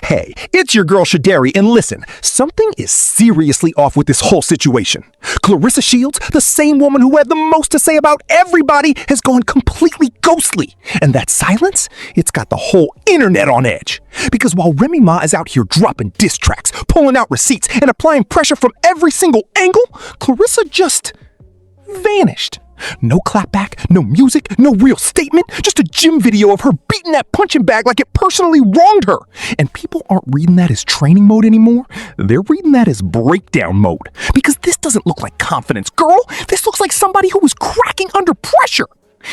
Hey, it's your girl Shadari, and listen, something is seriously off with this whole situation. Claressa Shields, the same woman who had the most to say about everybody, has gone completely ghostly. And that silence, it's got the whole internet on edge. Because while Remy Ma is out here dropping diss tracks, pulling out receipts, and applying pressure from every single angle, Claressa just vanished. No clapback, no music, no real statement, just a gym video of her beating that punching bag like it personally wronged her. And people aren't reading that as training mode anymore. They're reading that as breakdown mode. Because this doesn't look like confidence, girl. This looks like somebody who was cracking under pressure.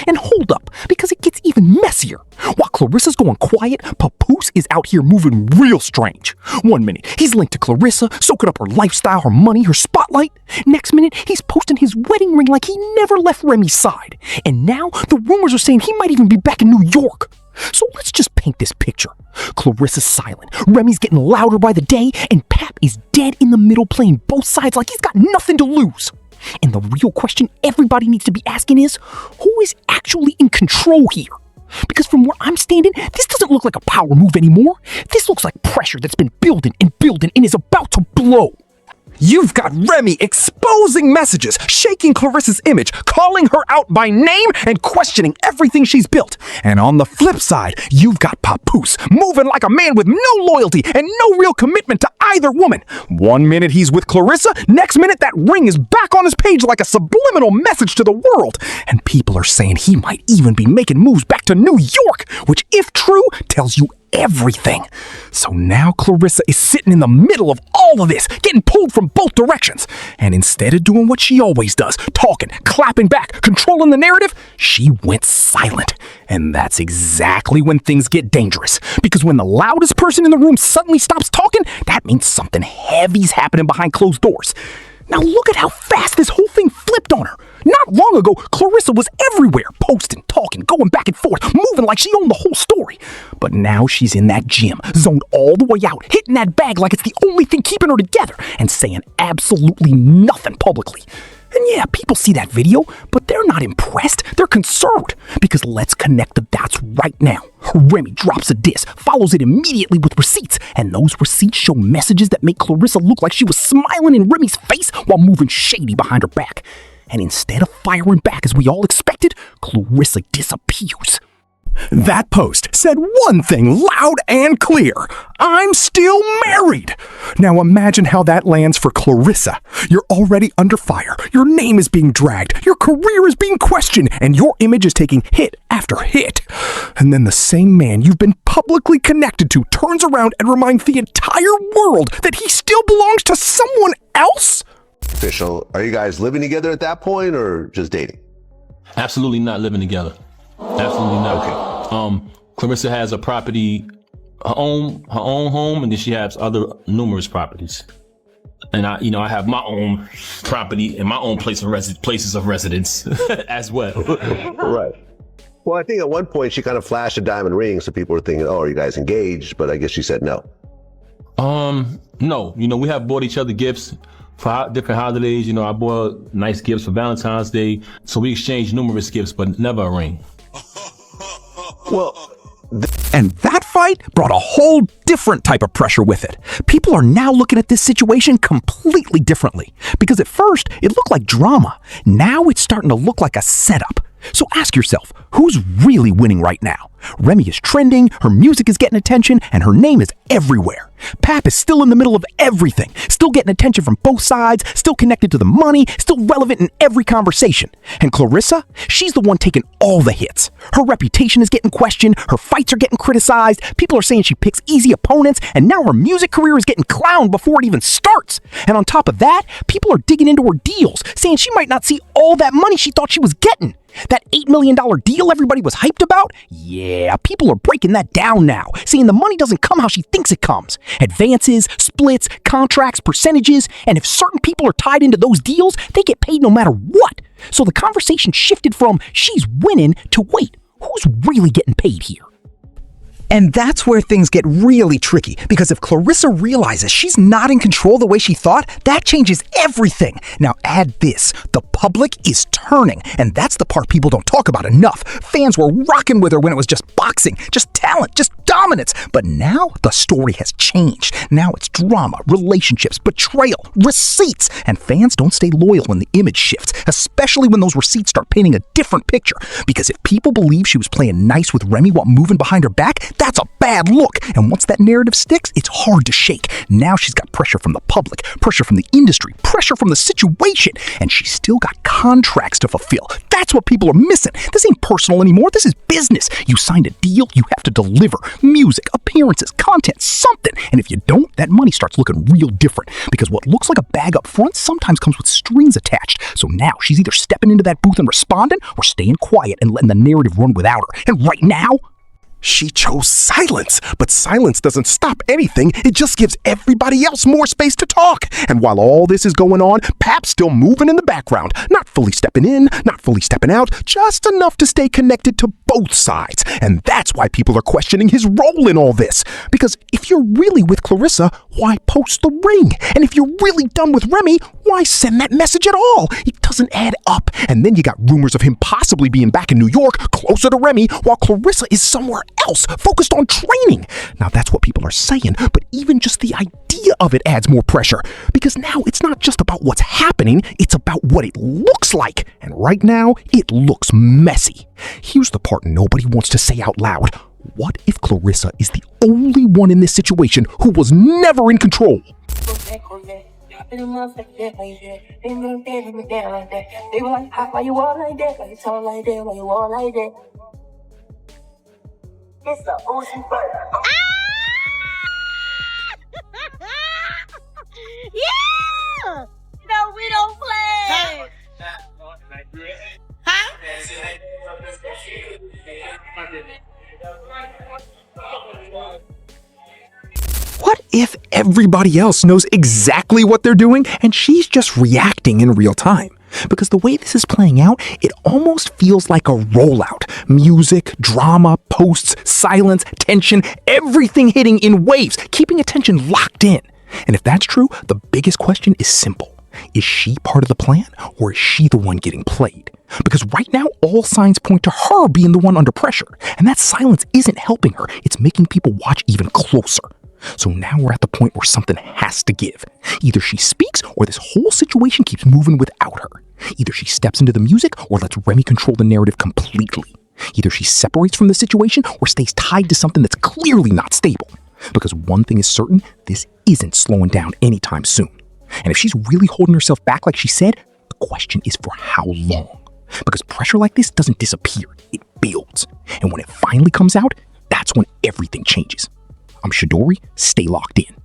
And hold up, because it gets even messier. While Claressa's going quiet, Papoose is out here moving real strange. 1 minute, he's linked to Claressa, soaking up her lifestyle, her money, her spotlight. Next minute, he's posting his wedding ring like he never left Remy's side. And now, the rumors are saying he might even be back in New York. So let's just paint this picture. Claressa's silent, Remy's getting louder by the day, and Pap is dead in the middle playing both sides like he's got nothing to lose. And the real question everybody needs to be asking is, who is actually in control here? Because from where I'm standing, this doesn't look like a power move anymore. This looks like pressure that's been building and is about to blow. You've got Remy exposing messages, shaking Claressa's image, calling her out by name, and questioning everything she's built. And on the flip side, you've got Papoose moving like a man with no loyalty and no real commitment to either woman. 1 minute he's with Claressa, next minute that ring is back on his page like a subliminal message to the world. And people are saying he might even be making moves back to New York, which, if true, tells you everything. So now Claressa is sitting in the middle of all of this, getting pulled from both directions. And instead of doing what she always does, talking, clapping back, controlling the narrative, she went silent. And that's exactly when things get dangerous. Because when the loudest person in the room suddenly stops talking, that means something heavy's happening behind closed doors. Now look at how fast this whole thing flipped on her. Not long ago, Claressa was everywhere, posting, talking, going back and forth, moving like she owned the whole story. But now she's in that gym, zoned all the way out, hitting that bag like it's the only thing keeping her together, and saying absolutely nothing publicly. And yeah, people see that video, but they're not impressed. They're concerned. Because let's connect the dots right now. Remy drops a diss, follows it immediately with receipts, and those receipts show messages that make Claressa look like she was smiling in Remy's face while moving shady behind her back. And instead of firing back as we all expected, Claressa disappears. That post said one thing loud and clear: I'm still married. Now imagine how that lands for Claressa. You're already under fire, your name is being dragged, your career is being questioned, and your image is taking hit after hit. And then the same man you've been publicly connected to turns around and reminds the entire world that he still belongs to someone else? Official. Are you guys living together at that point or just dating? Absolutely not living together. Absolutely not. Okay. Claressa has a property, her own home, and then she has other numerous properties. And I have my own property and my own places of residence as well. Right. Well, I think at one point she kind of flashed a diamond ring, so people were thinking, "Oh, are you guys engaged?" But I guess she said no. No. We have bought each other gifts for different holidays. I bought nice gifts for Valentine's Day, so we exchanged numerous gifts, but never a ring. Well, and that fight brought a whole different type of pressure with it. People are now looking at this situation completely differently. Because at first, it looked like drama. Now it's starting to look like a setup. So ask yourself, who's really winning right now? Remy is trending, her music is getting attention, and her name is everywhere. Pap is still in the middle of everything, still getting attention from both sides, still connected to the money, still relevant in every conversation. And Claressa, she's the one taking all the hits. Her reputation is getting questioned, her fights are getting criticized, people are saying she picks easy opponents, and now her music career is getting clowned before it even starts. And on top of that, people are digging into her deals, saying she might not see all that money she thought she was getting. That $8 million deal everybody was hyped about? Yeah, people are breaking that down now, saying the money doesn't come how she thinks it comes. Advances, splits, contracts, percentages, and if certain people are tied into those deals, they get paid no matter what. So the conversation shifted from she's winning to wait, who's really getting paid here? And that's where things get really tricky, because if Claressa realizes she's not in control the way she thought, that changes everything. Now add this, the public is turning, and that's the part people don't talk about enough. Fans were rocking with her when it was just boxing, just talent, just dominance. But now the story has changed. Now it's drama, relationships, betrayal, receipts, and fans don't stay loyal when the image shifts, especially when those receipts start painting a different picture. Because if people believe she was playing nice with Remy while moving behind her back, that's a bad look. And once that narrative sticks, it's hard to shake. Now she's got pressure from the public, pressure from the industry, pressure from the situation, and she's still got contracts to fulfill. That's what people are missing. This ain't personal anymore. This is business. You signed a deal, you have to deliver. Music, appearances, content, something. And if you don't, that money starts looking real different. Because what looks like a bag up front sometimes comes with strings attached. So now she's either stepping into that booth and responding, or staying quiet and letting the narrative run without her. And right now, she chose silence, but silence doesn't stop anything. It just gives everybody else more space to talk. And while all this is going on, Pap's still moving in the background, not fully stepping in, not fully stepping out, just enough to stay connected to both sides. And that's why people are questioning his role in all this. Because if you're really with Claressa, why post the ring? And if you're really done with Remy, why send that message at all? It doesn't add up. And then you got rumors of him possibly being back in New York, closer to Remy, while Claressa is somewhere else, focused on training. Now that's what people are saying, but even just the idea of it adds more pressure, because now it's not just about what's happening, it's about what it looks like. And right now, it looks messy. Here's the part nobody wants to say out loud. What if Claressa is the only one in this situation who was never in control? They were like, why you all like that? Why you talk like that? Why you all like that? It's the ocean fire. Yeah! No, we don't play. Huh? What if everybody else knows exactly what they're doing and she's just reacting in real time? Because the way this is playing out, it almost feels like a rollout. Music, drama, posts, silence, tension, everything hitting in waves, keeping attention locked in. And if that's true, the biggest question is simple. Is she part of the plan, or is she the one getting played? Because right now, all signs point to her being the one under pressure. And that silence isn't helping her. It's making people watch even closer. So now we're at the point where something has to give. Either she speaks, or this whole situation keeps moving without her. Either she steps into the music, or lets Remy control the narrative completely. Either she separates from the situation, or stays tied to something that's clearly not stable. Because one thing is certain, this isn't slowing down anytime soon. And if she's really holding herself back like she said, the question is for how long? Because pressure like this doesn't disappear, it builds. And when it finally comes out, that's when everything changes. I'm Shadori, stay locked in.